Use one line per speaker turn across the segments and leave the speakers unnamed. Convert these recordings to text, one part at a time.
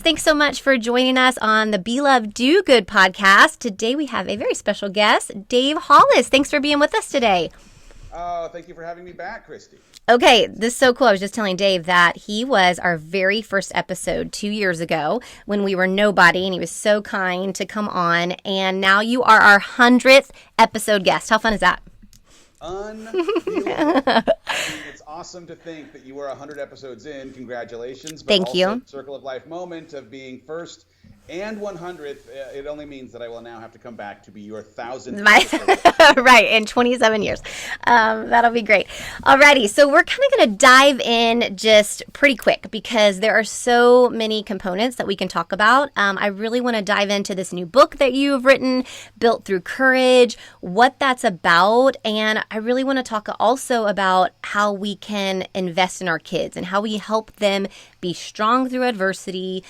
Thanks so much for joining us on the Be Love Do Good podcast. Today we have a very special guest, Dave Hollis. Thanks for being with us today.
Oh, thank you for having me back, Christy.
Okay, this is so cool. I was just telling Dave that he was our very first episode 2 years ago when we were nobody, and he was so kind to come on. And now you are our 100th episode guest. How fun is that?
Unbelievable. I mean, it's awesome to think that you were 100 episodes in. Congratulations. But
Thank you.
Circle of Life moment of being first and 100th. It only means that I will now have to come back to be your 1000th.
Right, in 27 years. That'll be great. Alrighty, so we're kind of going to dive in just pretty quick because there are so many components that we can talk about. I really want to dive into this new book that you have written, Built Through Courage, what that's about, and I really want to talk also about how we can invest in our kids and how we help them be strong through adversity,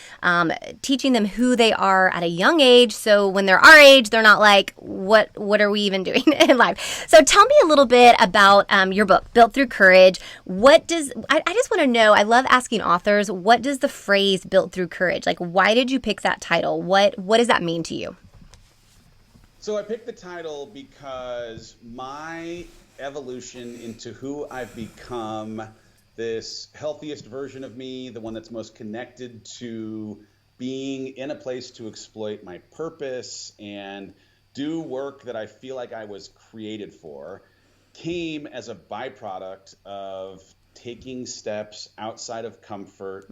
teaching them who they are at a young age. So when they're our age, they're not like, what are we even doing in life? So tell me a little bit about your book, Built Through Courage. I just want to know, I love asking authors, what does the phrase built through courage, like why did you pick that title? What does that mean to you?
So I picked the title because my evolution into who I've become, this healthiest version of me, the one that's most connected to being in a place to exploit my purpose and do work that I feel like I was created for, came as a byproduct of taking steps outside of comfort,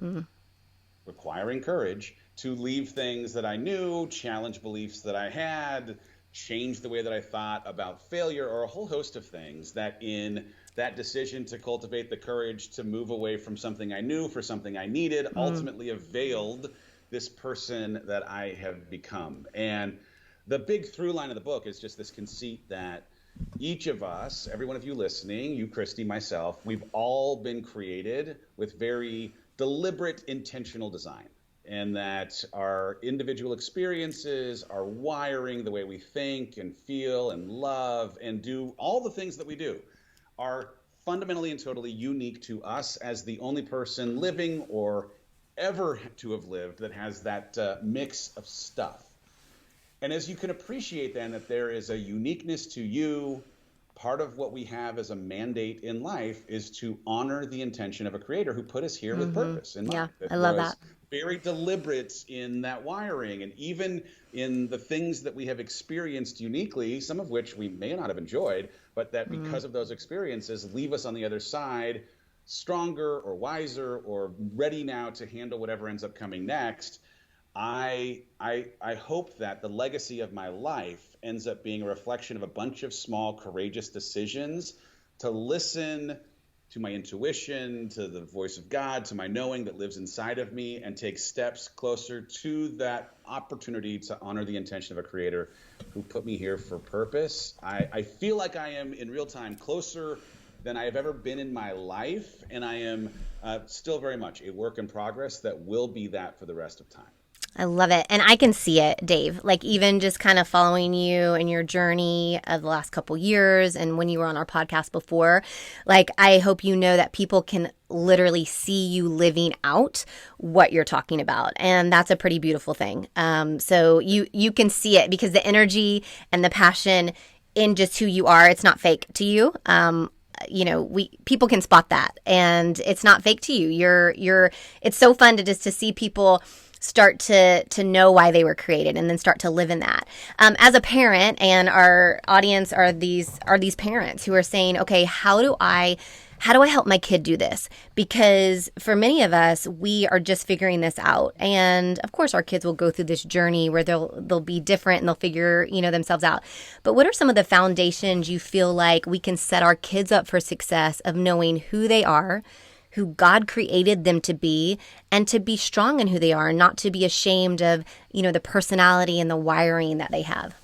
requiring courage to leave things that I knew, challenge beliefs that I had, change the way that I thought about failure, or a whole host of things that in that decision to cultivate the courage to move away from something I knew for something I needed ultimately availed this person that I have become. And the big through line of the book is just this conceit that each of us, every one of you listening, you, Christy, myself, we've all been created with very deliberate, intentional design. And that our individual experiences, our wiring, the way we think and feel and love and do all the things that we do are fundamentally and totally unique to us as the only person living or ever to have lived that has that mix of stuff. And as you can appreciate then that there is a uniqueness to you, part of what we have as a mandate in life is to honor the intention of a creator who put us here with purpose in mind.
Yeah, I love that.
Very deliberate in that wiring, and even in the things that we have experienced uniquely, some of which we may not have enjoyed, but that because of those experiences leave us on the other side stronger or wiser or ready now to handle whatever ends up coming next. I hope that the legacy of my life ends up being a reflection of a bunch of small, courageous decisions to listen to my intuition, to the voice of God, to my knowing that lives inside of me, and take steps closer to that opportunity to honor the intention of a creator who put me here for purpose. I feel like I am in real time closer than I have ever been in my life, and I am still very much a work in progress that will be that for the rest of time.
I love it. And I can see it, Dave, like even just kind of following you and your journey of the last couple years and when you were on our podcast before, like I hope you know that people can literally see you living out what you're talking about. And that's a pretty beautiful thing. So you can see it because the energy and the passion in just who you are, it's not fake to you. People can spot that and it's not fake to you. It's so fun to see people start to know why they were created and then start to live in that. As a parent, and our audience are these parents who are saying, okay, how do I help my kid do this? Because for many of us, we are just figuring this out. And of course, our kids will go through this journey where they'll be different and they'll figure, themselves out. But what are some of the foundations you feel like we can set our kids up for success of knowing who they are, who God created them to be, and to be strong in who they are, and not to be ashamed of, the personality and the wiring that they have?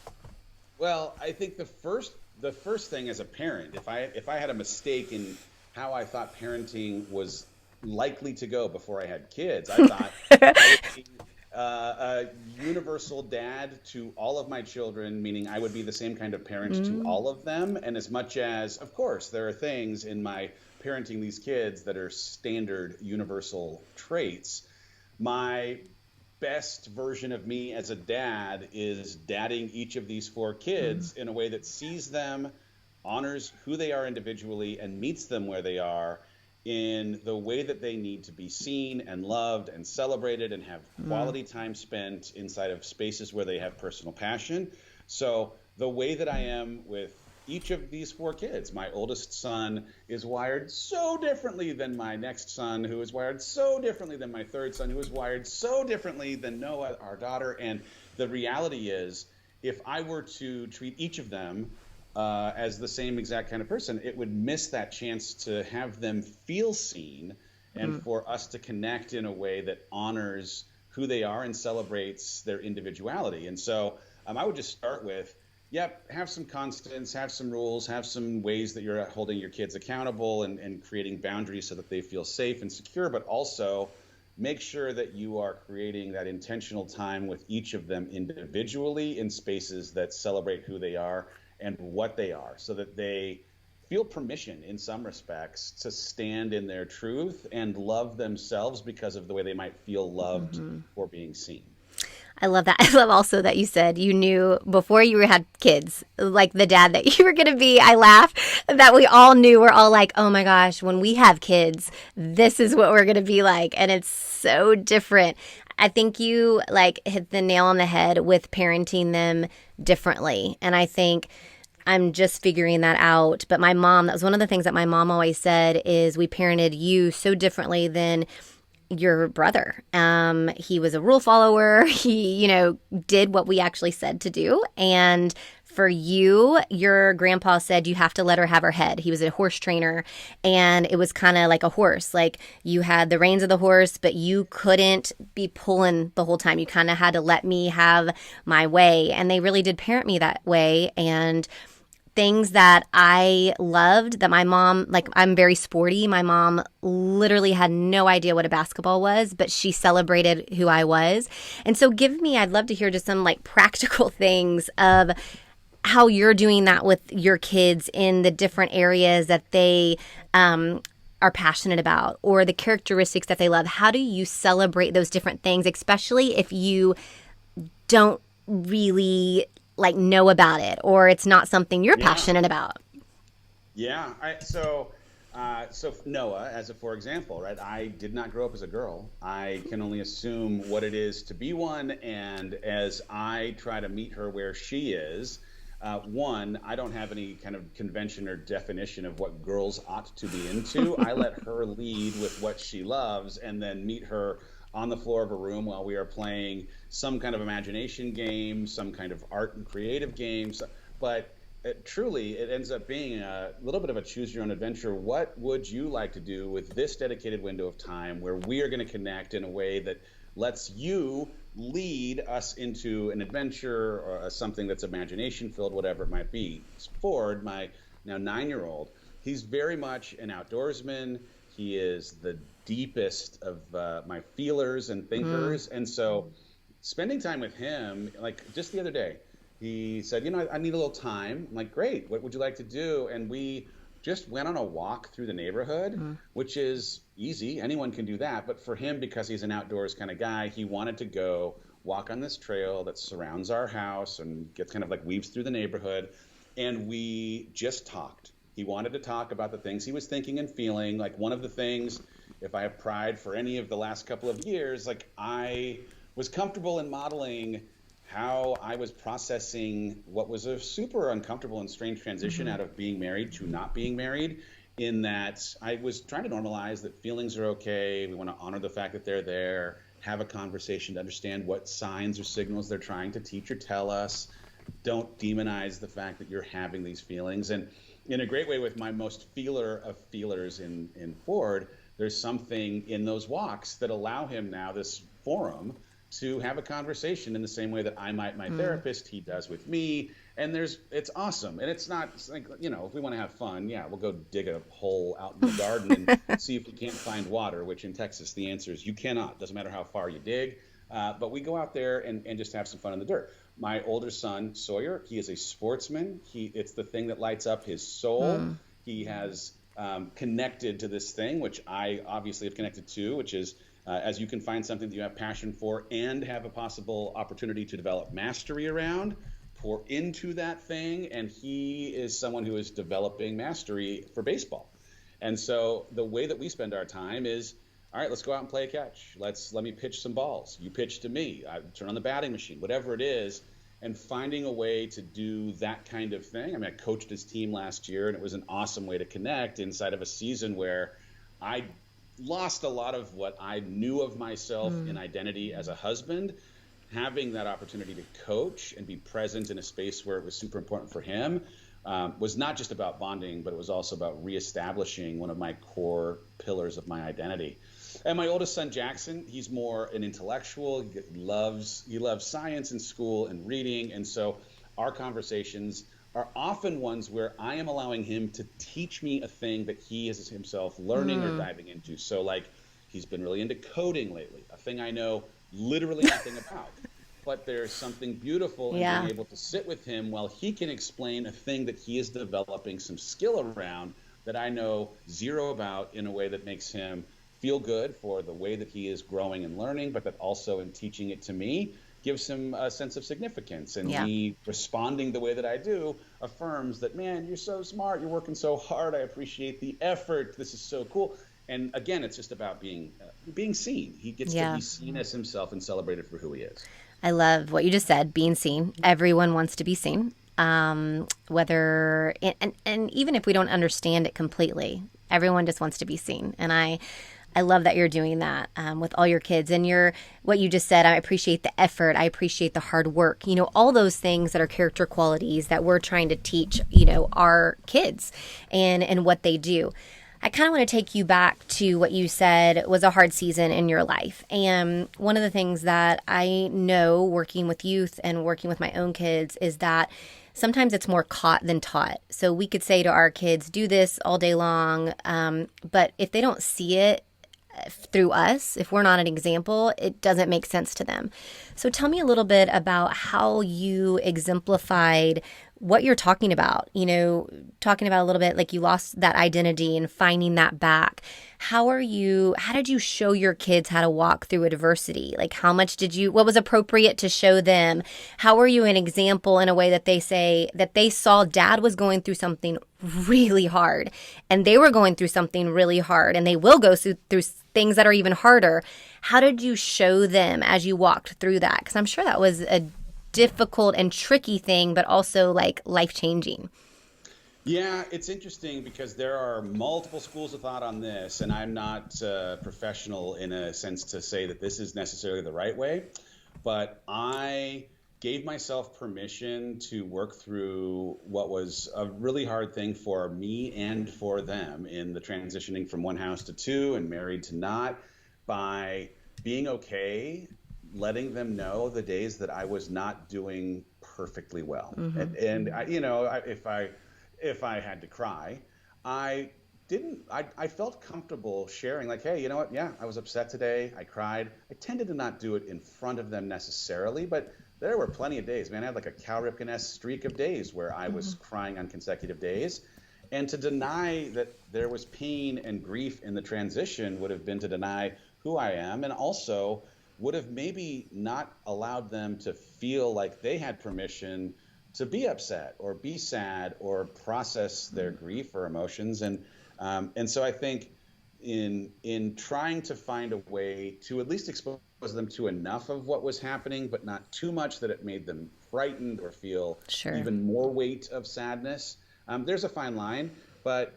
Well, I think the first thing as a parent, if I had a mistake in how I thought parenting was likely to go before I had kids, I thought I would be a universal dad to all of my children, meaning I would be the same kind of parent to all of them. And as much as, of course, there are things in my parenting these kids that are standard universal traits, my best version of me as a dad is dadding each of these 4 kids in a way that sees them, honors who they are individually, and meets them where they are in the way that they need to be seen and loved and celebrated and have quality time spent inside of spaces where they have personal passion. So the way that I am with each of these 4 kids, my oldest son is wired so differently than my next son, who is wired so differently than my third son, who is wired so differently than Noah, our daughter. And the reality is, if I were to treat each of them as the same exact kind of person, it would miss that chance to have them feel seen and for us to connect in a way that honors who they are and celebrates their individuality. And so I would just start with, have some constants, have some rules, have some ways that you're holding your kids accountable and creating boundaries so that they feel safe and secure, but also make sure that you are creating that intentional time with each of them individually in spaces that celebrate who they are and what they are, so that they feel permission in some respects to stand in their truth and love themselves because of the way they might feel loved or being seen.
I love that. I love also that you said you knew before you had kids, like the dad that you were going to be. I laugh that we all knew. We're all like, oh my gosh, when we have kids, this is what we're going to be like. And it's so different. I think you like hit the nail on the head with parenting them differently. And I think I'm just figuring that out. But my mom, that was one of the things that my mom always said is we parented you so differently than your brother. He was a rule follower. He, did what we actually said to do. And for you, your grandpa said you have to let her have her head. He was a horse trainer, and it was kind of like a horse. Like you had the reins of the horse, but you couldn't be pulling the whole time. You kind of had to let me have my way. And they really did parent me that way. And things that I loved that my mom, like I'm very sporty. My mom literally had no idea what a basketball was, but she celebrated who I was. And so I'd love to hear just some like practical things of how you're doing that with your kids in the different areas that they are passionate about or the characteristics that they love. How do you celebrate those different things, especially if you don't really know about it or it's not something you're passionate about?
So Noah, for example, right? I did not grow up as a girl. I can only assume what it is to be one. And as I try to meet her where she is, I don't have any kind of convention or definition of what girls ought to be into. I let her lead with what she loves and then meet her on the floor of a room while we are playing some kind of imagination game, some kind of art and creative games. But it ends up being a little bit of a choose your own adventure. What would you like to do with this dedicated window of time where we are going to connect in a way that lets you lead us into an adventure or something that's imagination filled, whatever it might be? Ford, my now 9-year-old, he's very much an outdoorsman. He is the deepest of my feelers and thinkers. And so spending time with him, like just the other day, he said, I need a little time. I'm like, great, what would you like to do? And we just went on a walk through the neighborhood, which is easy. Anyone can do that. But for him, because he's an outdoors kind of guy, he wanted to go walk on this trail that surrounds our house and gets kind of like weaves through the neighborhood. And we just talked. He wanted to talk about the things he was thinking and feeling. Like one of the things, if I have pride for any of the last couple of years, like I was comfortable in modeling how I was processing what was a super uncomfortable and strange transition out of being married to not being married, in that I was trying to normalize that feelings are okay. We want to honor the fact that they're there, have a conversation to understand what signs or signals they're trying to teach or tell us. Don't demonize the fact that you're having these feelings. And in a great way, with my most feeler of feelers in Ford, there's something in those walks that allow him now this forum to have a conversation in the same way that I might my therapist, he does with me. And it's awesome. And it's not like, if we want to have fun, we'll go dig a hole out in the garden and see if we can't find water, which in Texas, the answer is you cannot. Doesn't matter how far you dig. But we go out there and just have some fun in the dirt. My older son, Sawyer, he is a sportsman. It's the thing that lights up his soul. He has connected to this thing, which I obviously have connected to, which is as you can find something that you have passion for and have a possible opportunity to develop mastery around, pour into that thing. And he is someone who is developing mastery for baseball. And so the way that we spend our time is, all right, let's go out and play a catch. Let me pitch some balls. You pitch to me. I turn on the batting machine, whatever it is, and finding a way to do that kind of thing. I mean, I coached his team last year, and it was an awesome way to connect inside of a season where I lost a lot of what I knew of myself in identity as a husband. Having that opportunity to coach and be present in a space where it was super important for him was not just about bonding, but it was also about reestablishing one of my core pillars of my identity. And my oldest son, Jackson, he's more an intellectual. He loves science and school and reading. And so our conversations are often ones where I am allowing him to teach me a thing that he is himself learning or diving into. So like he's been really into coding lately, a thing I know literally nothing about. But there's something beautiful in being able to sit with him while he can explain a thing that he is developing some skill around that I know zero about, in a way that makes him feel good for the way that he is growing and learning, but that also in teaching it to me gives him a sense of significance. And me responding the way that I do affirms that, man, you're so smart, you're working so hard, I appreciate the effort, this is so cool. And again, it's just about being seen. He gets to be seen as himself and celebrated for who he is.
I love what you just said, being seen. Everyone wants to be seen. Whether, and even if we don't understand it completely, everyone just wants to be seen. And I love that you're doing that with all your kids. And what you just said, I appreciate the effort. I appreciate the hard work. You know, all those things that are character qualities that we're trying to teach, you know, our kids and what they do. I kind of want to take you back to what you said was a hard season in your life. And one of the things that I know working with youth and working with my own kids is that sometimes it's more caught than taught. So we could say to our kids, do this all day long. But if they don't see it through us, if we're not an example, it doesn't make sense to them. So tell me a little bit about how you exemplified what you're talking about, you know, talking about a little bit like you lost that identity and finding that back. How did you show your kids how to walk through adversity? Like what was appropriate to show them? How were you an example in a way that they saw dad was going through something really hard and they were going through something really hard and they will go through things that are even harder. How did you show them as you walked through that? Because I'm sure that was a difficult and tricky thing, but also like life-changing.
Yeah, it's interesting because there are multiple schools of thought on this, and I'm not professional in a sense to say that this is necessarily the right way, but I gave myself permission to work through what was a really hard thing for me and for them in the transitioning from one house to two and married to not, by being okay letting them know the days that I was not doing perfectly well. And I, you know, if I had to cry, I felt comfortable sharing, like, hey, you know what? Yeah, I was upset today. I cried. I tended to not do it in front of them necessarily, but there were plenty of days, man. I had like a Cal Ripken-esque streak of days where I was crying on consecutive days. And to deny that there was pain and grief in the transition would have been to deny who I am, and also would have maybe not allowed them to feel like they had permission to be upset or be sad or process their grief or emotions. And so I think in trying to find a way to at least expose them to enough of what was happening, but not too much that it made them frightened or feel even more weight of sadness. There's a fine line, but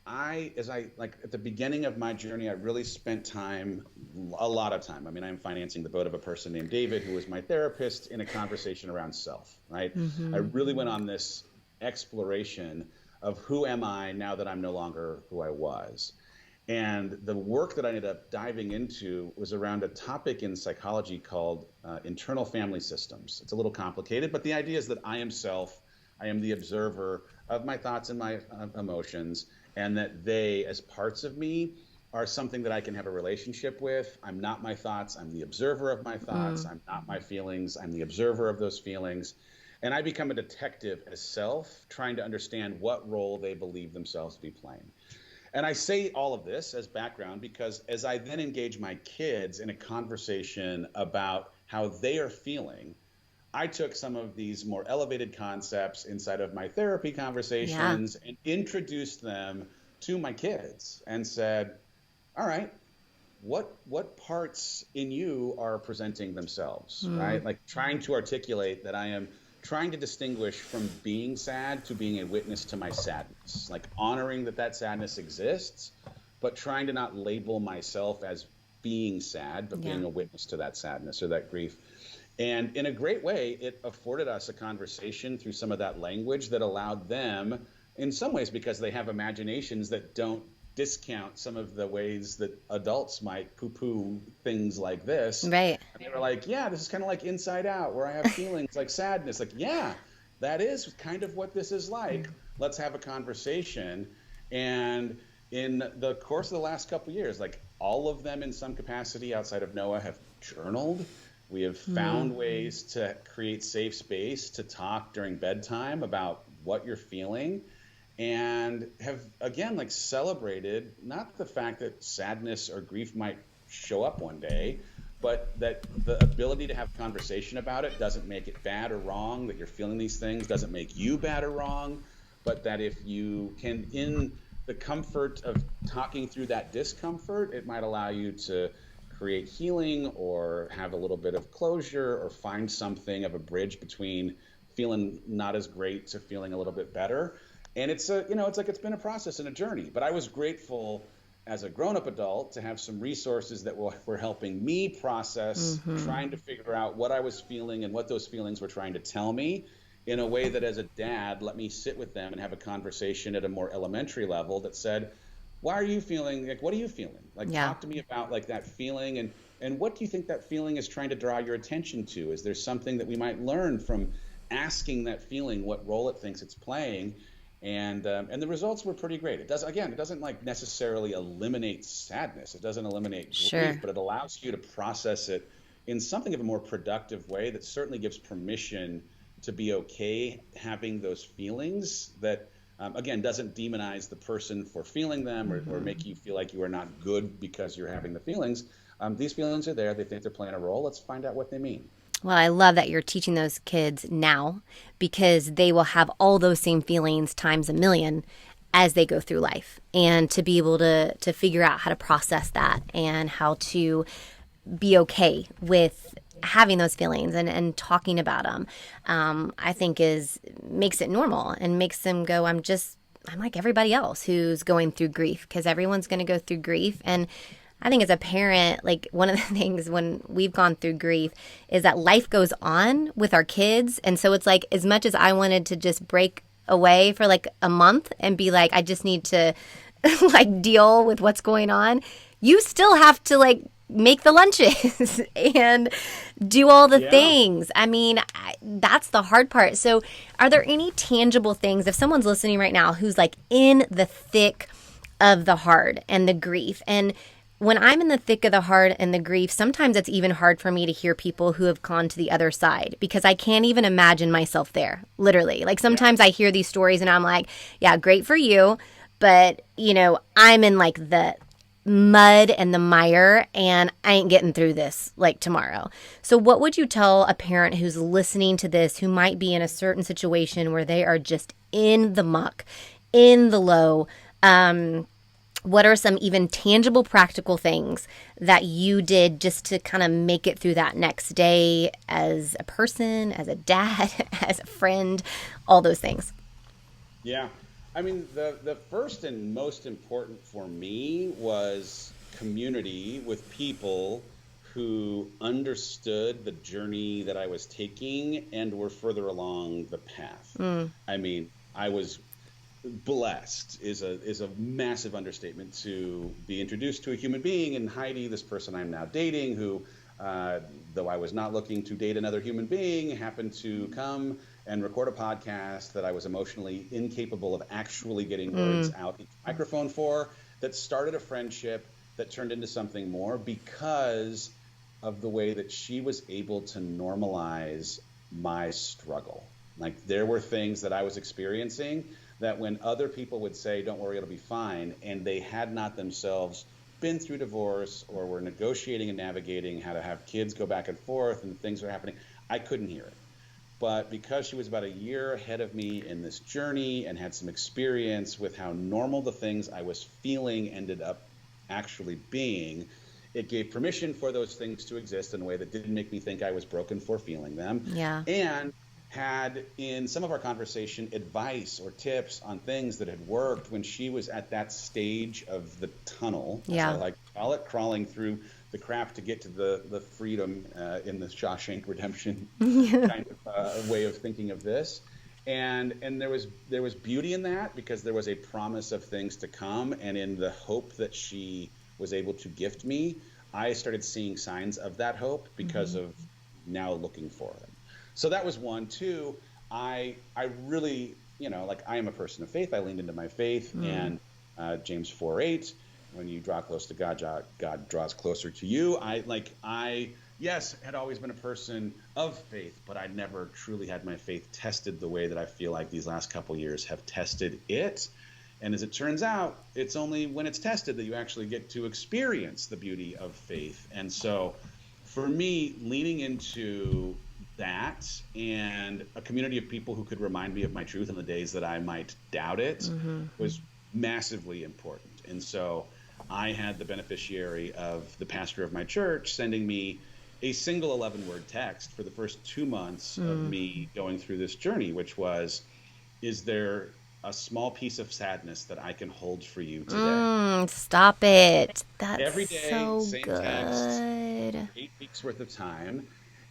at the beginning of my journey, I really spent a lot of time. I mean, I'm financing the boat of a person named David, who was my therapist, in a conversation around self, right? I really went on this exploration of who am I now that I'm no longer who I was. And the work that I ended up diving into was around a topic in psychology called internal family systems. It's a little complicated, but the idea is that I am self. I am the observer of my thoughts and my emotions, and that they, as parts of me, are something that I can have a relationship with. I'm not my thoughts. I'm the observer of my thoughts. I'm not my feelings. I'm the observer of those feelings. And I become a detective as self, trying to understand what role they believe themselves to be playing. And I say all of this as background because as I then engage my kids in a conversation about how they are feeling, I took some of these more elevated concepts inside of my therapy
Yeah.
conversations and introduced them to my kids and said, all right, what parts in you are presenting themselves,
Mm.
right? Like trying to articulate that I am trying to distinguish from being sad to being a witness to my sadness, like honoring that that sadness exists, but trying to not label myself as being sad, but
Yeah.
being a witness to that sadness or that grief. And in a great way, it afforded us a conversation through some of that language that allowed them, in some ways, because they have imaginations that don't discount some of the ways that adults might poo-poo things like this.
Right.
And they were like, yeah, this is kind of like Inside Out, where I have feelings like sadness. Like, yeah, that is kind of what this is like. Let's have a conversation. And in the course of the last couple of years, like all of them in some capacity outside of Noah have journaled. We have
Mm.
found ways to create safe space to talk during bedtime about what you're feeling and have again like celebrated not the fact that sadness or grief might show up one day, but that the ability to have conversation about it doesn't make it bad or wrong, that you're feeling these things doesn't make you bad or wrong, but that if you can, in the comfort of talking through that discomfort, it might allow you to create healing or have a little bit of closure or find something of a bridge between feeling not as great to feeling a little bit better. And it's a, it's like it's been a process and a journey. But I was grateful as a grown-up adult to have some resources that were helping me process
Hmm.
trying to figure out what I was feeling and what those feelings were trying to tell me in a way that as a dad let me sit with them and have a conversation at a more elementary level that said, why are you feeling like, what are you feeling like,
Yeah.
talk to me about like that feeling, and what do you think that feeling is trying to draw your attention to? Is there something that we might learn from asking that feeling what role it thinks it's playing? And the results were pretty great. It doesn't like necessarily eliminate sadness, it doesn't eliminate grief,
Sure.
but it allows you to process it in something of a more productive way that certainly gives permission to be okay having those feelings, that again, doesn't demonize the person for feeling them, or
Hmm.
make you feel like you are not good because you're having the feelings. These feelings are there. They think they're playing a role. Let's find out what they mean.
Well, I love that you're teaching those kids now because they will have all those same feelings times a million as they go through life, and to be able to figure out how to process that and how to be okay with having those feelings and talking about them, I think is makes it normal and makes them go, I'm like everybody else who's going through grief, because everyone's going to go through grief. And I think as a parent, like one of the things when we've gone through grief is that life goes on with our kids. And so it's like, as much as I wanted to just break away for like a month and be like, I just need to like deal with what's going on, you still have to like make the lunches and do all the
Yeah.
things. I mean, that's the hard part. So, are there any tangible things, if someone's listening right now who's like in the thick of the hard and the grief? And when I'm in the thick of the hard and the grief, sometimes it's even hard for me to hear people who have gone to the other side, because I can't even imagine myself there, literally. Like
Yeah.
sometimes I hear these stories and I'm like, yeah, great for you. But, I'm in like the mud and the mire, and I ain't getting through this like tomorrow. So, what would you tell a parent who's listening to this who might be in a certain situation where they are just in the muck, in the low? What are some even tangible, practical things that you did just to kind of make it through that next day as a person, as a dad, as a friend, all those things?
Yeah. I mean, the first and most important for me was community with people who understood the journey that I was taking and were further along the path.
Mm.
I mean, I was blessed is a massive understatement to be introduced to a human being, and Heidi, this person I'm now dating, who, though I was not looking to date another human being, happened to come and record a podcast that I was emotionally incapable of actually getting words
Mm.
out into the microphone for, that started a friendship that turned into something more because of the way that she was able to normalize my struggle. Like there were things that I was experiencing that when other people would say, don't worry, it'll be fine, and they had not themselves been through divorce or were negotiating and navigating how to have kids go back and forth and things were happening, I couldn't hear it. But because she was about a year ahead of me in this journey and had some experience with how normal the things I was feeling ended up actually being, it gave permission for those things to exist in a way that didn't make me think I was broken for feeling them.
Yeah.
And had in some of our conversation advice or tips on things that had worked when she was at that stage of the tunnel, as I like to call it, crawling through the crap to get to the freedom in the Shawshank Redemption kind of way of thinking of this. And there was beauty in that because there was a promise of things to come, and in the hope that she was able to gift me, I started seeing signs of that hope because of now looking for it. So that was one. Two, I really, like I am a person of faith. I leaned into my faith, and James 4:8, when you draw close to God, God draws closer to you. I had always been a person of faith, but I never truly had my faith tested the way that I feel like these last couple years have tested it. And as it turns out, it's only when it's tested that you actually get to experience the beauty of faith. And so for me, leaning into that and a community of people who could remind me of my truth in the days that I might doubt it was massively important. And so I had the beneficiary of the pastor of my church sending me a single 11-word text for the first 2 months of me going through this journey, which was, is there a small piece of sadness that I can hold for you today?
Stop it. That's
every day,
so
same
good.
Text, 8 weeks worth of time.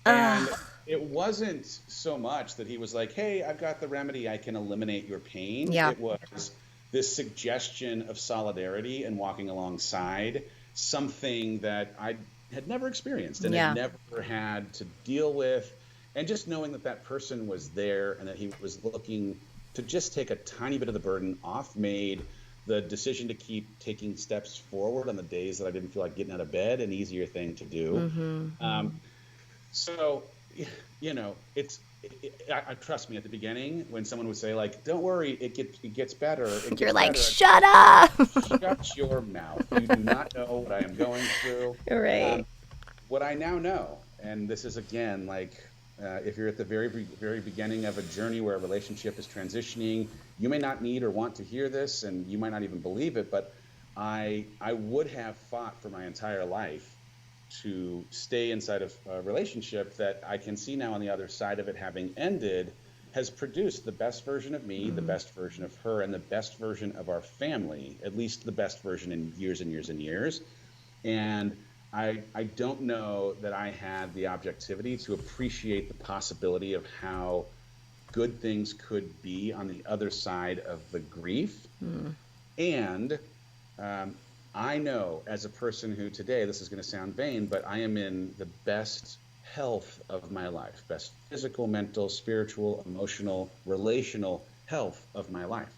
And it wasn't so much that he was like, hey, I've got the remedy, I can eliminate your pain.
Yeah.
It was this suggestion of solidarity and walking alongside something that I had never experienced and had never had to deal with. And just knowing that that person was there and that he was looking to just take a tiny bit of the burden off made the decision to keep taking steps forward on the days that I didn't feel like getting out of bed an easier thing to do. So, I trust me, at the beginning when someone would say like, don't worry, it gets better.
You're like, shut up.
Shut your mouth. You do not know what I am going through.
Right.
What I now know, and this is again, like, if you're at the very, very beginning of a journey where a relationship is transitioning, you may not need or want to hear this, and you might not even believe it, but I would have fought for my entire life to stay inside of a relationship that I can see now on the other side of it having ended has produced the best version of me, the best version of her, and the best version of our family, at least the best version in years and years and years. And I don't know that I had the objectivity to appreciate the possibility of how good things could be on the other side of the grief. And I know as a person who today, this is going to sound vain, but I am in the best health of my life, best physical, mental, spiritual, emotional, relational health of my life.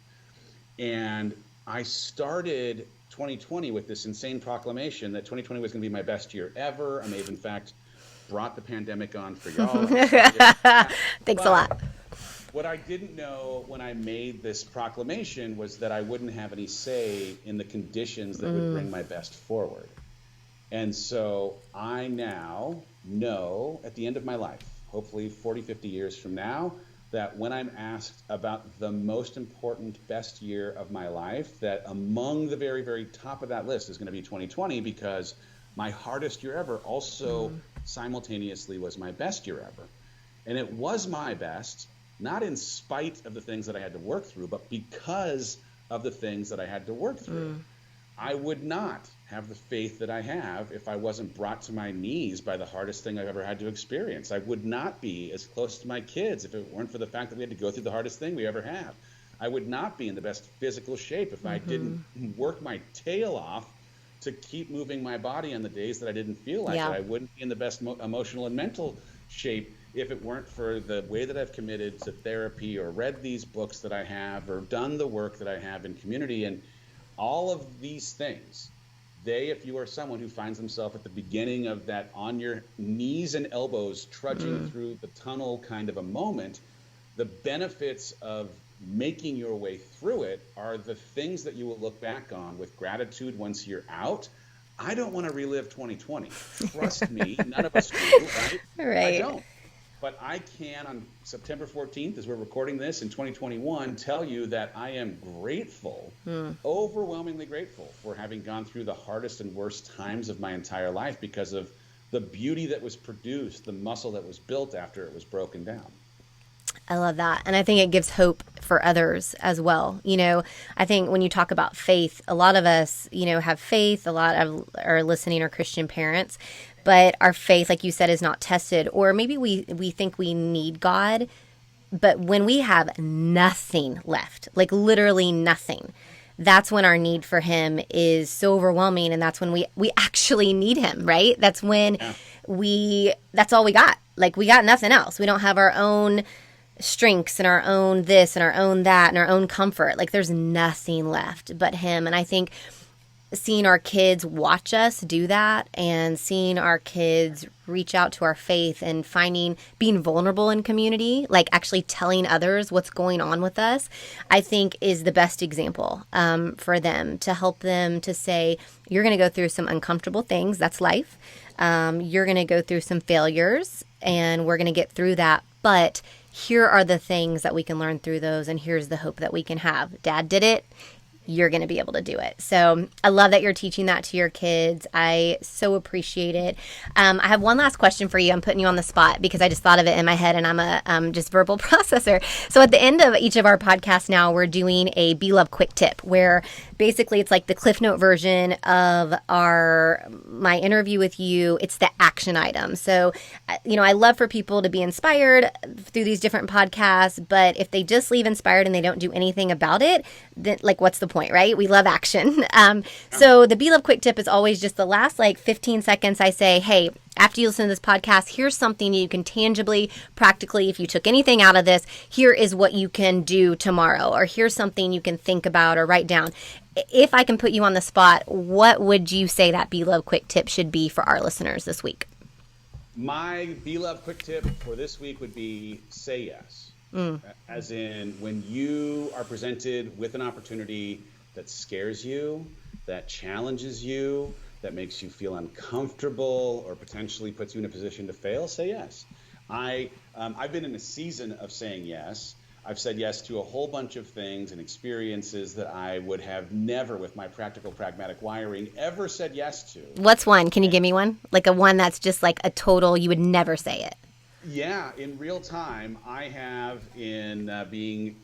And I started 2020 with this insane proclamation that 2020 was going to be my best year ever. I may have, in fact, brought the pandemic on for y'all.
Thanks a lot.
What I didn't know when I made this proclamation was that I wouldn't have any say in the conditions that would bring my best forward. And so I now know at the end of my life, hopefully 40, 50 years from now, that when I'm asked about the most important best year of my life, that among the very, very top of that list is going to be 2020, because my hardest year ever also simultaneously was my best year ever. And it was my best, not in spite of the things that I had to work through, but because of the things that I had to work through. I would not have the faith that I have if I wasn't brought to my knees by the hardest thing I've ever had to experience. I would not be as close to my kids if it weren't for the fact that we had to go through the hardest thing we ever have. I would not be in the best physical shape if I didn't work my tail off to keep moving my body on the days that I didn't feel like it. I wouldn't be in the best emotional and mental shape if it weren't for the way that I've committed to therapy or read these books that I have or done the work that I have in community. And all of these things, if you are someone who finds himself at the beginning of that on your knees and elbows trudging through the tunnel kind of a moment, the benefits of making your way through it are the things that you will look back on with gratitude once you're out. I don't want to relive 2020. Trust me, none of us do, right?
Right.
I don't. But I can, on September 14th, as we're recording this in 2021, tell you that I am grateful, overwhelmingly grateful for having gone through the hardest and worst times of my entire life because of the beauty that was produced, the muscle that was built after it was broken down.
I love that. And I think it gives hope for others as well. I think when you talk about faith, a lot of us, have faith. A lot of our listening are Christian parents, but our faith, like you said, is not tested. Or maybe we think we need God, but when we have nothing left, like literally nothing, that's when our need for him is so overwhelming. And that's when we actually need him, right? That's when that's all we got. Like we got nothing else. We don't have our own strengths and our own this and our own that and our own comfort. Like there's nothing left but him. And I think seeing our kids watch us do that and seeing our kids reach out to our faith and being vulnerable in community, like actually telling others what's going on with us, I think is the best example for them, to help them to say, you're going to go through some uncomfortable things. That's life. You're going to go through some failures and we're going to get through that. But here are the things that we can learn through those, and here's the hope that we can have. Dad did it. You're going to be able to do it. So I love that you're teaching that to your kids. I so appreciate it. I have one last question for you. I'm putting you on the spot because I just thought of it in my head and I'm a just verbal processor. So at the end of each of our podcasts now, we're doing a Be Love quick tip where basically it's like the Cliff Note version of my interview with you. It's the action item. So, I love for people to be inspired through these different podcasts, but if they just leave inspired and they don't do anything about it, then like what's the point, right? We love action. So the Be Love quick tip is always just the last 15 seconds. I say, hey, after you listen to this podcast, here's something you can tangibly, practically, if you took anything out of this, here is what you can do tomorrow, or here's something you can think about or write down. If I can put you on the spot, what would you say that Be Love quick tip should be for our listeners this week?
My Be Love quick tip for this week would be say yes. As in, when you are presented with an opportunity that scares you, that challenges you, that makes you feel uncomfortable or potentially puts you in a position to fail, say yes. I've been in a season of saying yes. I've said yes to a whole bunch of things and experiences that I would have never, with my practical, pragmatic wiring, ever said yes to.
What's one? Can you give me one? Like a one that's just like a total, you would never say it.
Yeah, in real time, I have, in being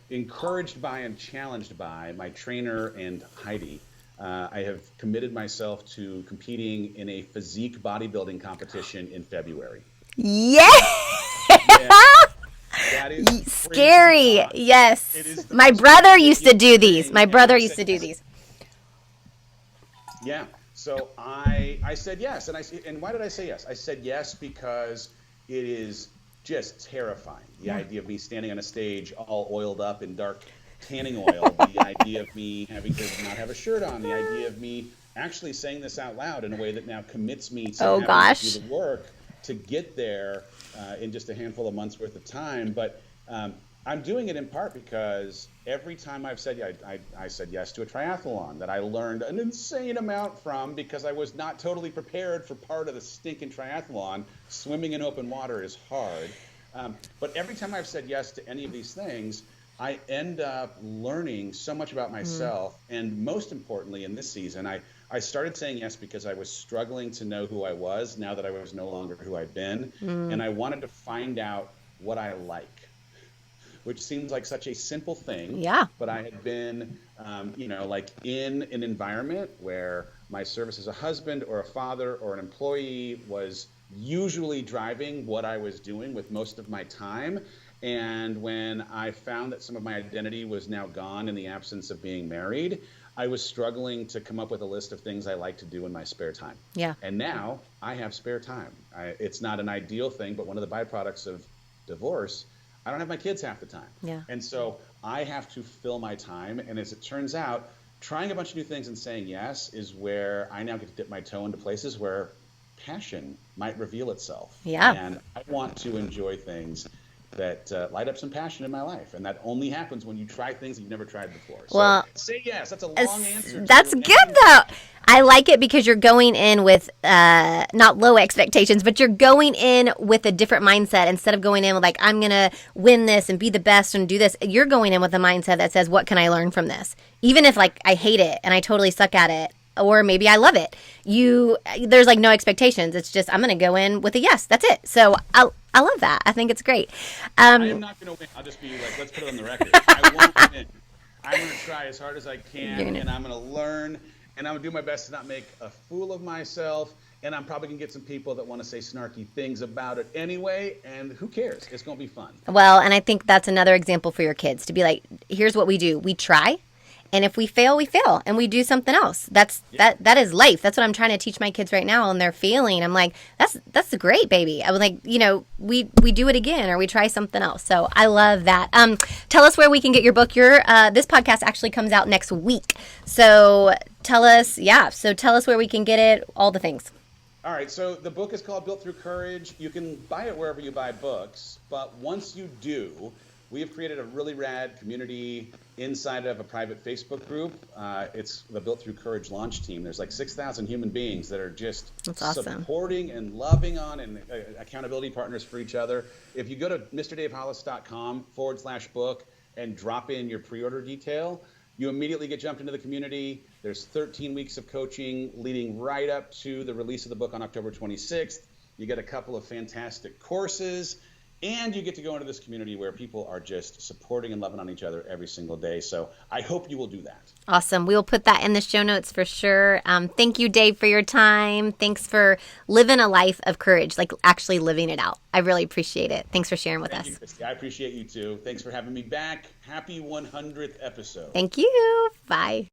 encouraged by and challenged by my trainer and Heidi, I have committed myself to competing in a physique bodybuilding competition in February.
Yeah!
That is
scary. Yes. My brother used to do these.
Yeah. So I said yes. And why did I say yes? I said yes because it is just terrifying. The idea of me standing on a stage all oiled up in dark tanning oil, the idea of me having to not have a shirt on, the idea of me actually saying this out loud in a way that now commits me to having to do the work to get there in just a handful of months worth of time. But I'm doing it in part because every time I've said I said yes to a triathlon that I learned an insane amount from, because I was not totally prepared for part of the stinking triathlon. Swimming in open water is hard. But every time I've said yes to any of these things, I end up learning so much about myself. And most importantly, in this season, I started saying yes because I was struggling to know who I was now that I was no longer who I'd been. And I wanted to find out what I like, which seems like such a simple thing.
Yeah.
But I had been, in an environment where my service as a husband or a father or an employee was usually driving what I was doing with most of my time. And when I found that some of my identity was now gone in the absence of being married, I was struggling to come up with a list of things I like to do in my spare time.
Yeah.
And now I have spare time. It's not an ideal thing, but one of the byproducts of divorce, I don't have my kids half the time.
Yeah.
And so I have to fill my time. And as it turns out, trying a bunch of new things and saying yes is where I now get to dip my toe into places where passion might reveal itself.
Yeah.
And I want to enjoy things that light up some passion in my life. And that only happens when you try things that you've never tried before. So
Well,
say yes. That's a long answer.
That's good though. I like it because you're going in with not low expectations, but you're going in with a different mindset. Instead of going in with like, I'm going to win this and be the best and do this, you're going in with a mindset that says, what can I learn from this? Even if like I hate it and I totally suck at it, or maybe I love it. There's like no expectations. It's just, I'm going to go in with a yes. That's it. So I love that. I think it's great.
I am not going to win. I'll just be like, let's put it on the record. I won't win. I'm going to try as hard as I can, and I'm going to learn, and I'm going to do my best to not make a fool of myself, and I'm probably going to get some people that want to say snarky things about it anyway, and who cares? It's going to be fun.
Well, and I think that's another example for your kids to be like, here's what we do. We try. And if we fail, we fail, and we do something else. That is life. That's what I'm trying to teach my kids right now, and they're failing. I'm like, that's great, baby. I was like, we do it again, or we try something else. So I love that. Tell us where we can get your book. This podcast actually comes out next week. So tell us where we can get it. All the things.
All right, so the book is called Built Through Courage. You can buy it wherever you buy books, but once you do, we have created a really rad community inside of a private Facebook group. It's the Built Through Courage launch team. There's like 6,000 human beings that are just supporting and loving on and accountability partners for each other. If you go to mrdavehollis.com/book and drop in your pre-order detail, you immediately get jumped into the community. There's 13 weeks of coaching leading right up to the release of the book on October 26th. You get a couple of fantastic courses. And you get to go into this community where people are just supporting and loving on each other every single day. So I hope you will do that.
Awesome. We will put that in the show notes for sure. Thank you, Dave, for your time. Thanks for living a life of courage, like actually living it out. I really appreciate it. Thanks for sharing with us.
Thank you, Christy. I appreciate you too. Thanks for having me back. Happy 100th episode.
Thank you. Bye.